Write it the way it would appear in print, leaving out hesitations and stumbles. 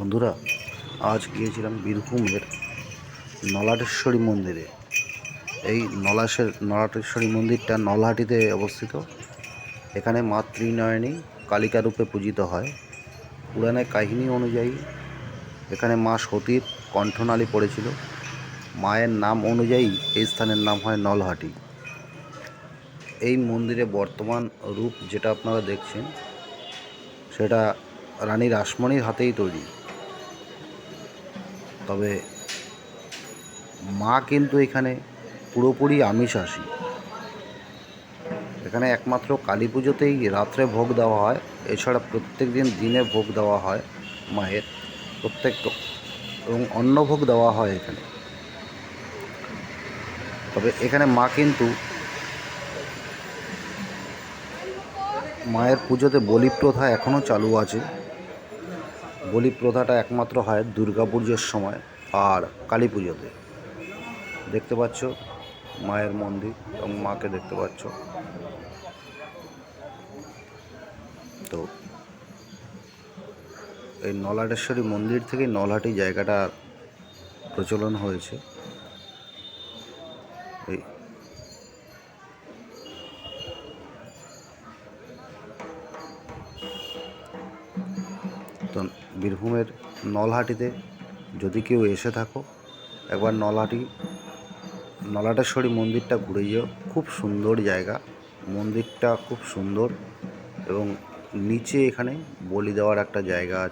বন্ধুরা, আজ গিয়েছিলাম বীরভূমের নলাটেশ্বরী মন্দিরে। এই নলাটেশ্বরী মন্দিরটা নলহাটিতে অবস্থিত। এখানে মা ত্রিনয়নী কালিকা রূপে পূজিত হয়। পুরাণের কাহিনী অনুযায়ী এখানে মা সতীর কণ্ঠনালী পড়েছিল। মায়ের নাম অনুযায়ী এই স্থানের নাম হয় নলহাটি। এই মন্দিরে বর্তমান রূপ যেটা আপনারা দেখছেন সেটা রানী রাসমণির হাতেই তৈরি। তবে মা কিন্তু এখানে পুরোপুরি আমিষাশী। এখানে একমাত্র কালী পুজোতেই রাত্রে ভোগ দেওয়া হয়, এছাড়া প্রত্যেক দিন দিনে ভোগ দেওয়া হয় মায়ের এবং অন্নভোগ দেওয়া হয় এখানে। তবে এখানে মা কিন্তু মায়ের পুজোতে বলি প্রথা এখনও চালু আছে। বলি প্রথাটা একমাত্র হয় দুর্গা পুজোর সময় আর কালী পুজোতে। দেখতে পাচ্ছ মায়ের মন্দির এবং মাকে দেখতে পাচ্ছ। তো এই নলাটেশ্বরী মন্দির থেকে নলহাটি জায়গাটা প্রচলন হয়েছে। এই তো বীরভূমের নলহাটিতে যদি কেউ এসে থাকো, একবার নলাটেশ্বরী মন্দিরটা ঘুরে যেও। খুব সুন্দর জায়গা, মন্দিরটা খুব সুন্দর এবং নিচে এখানে বলি দেওয়ার একটা জায়গা আছে।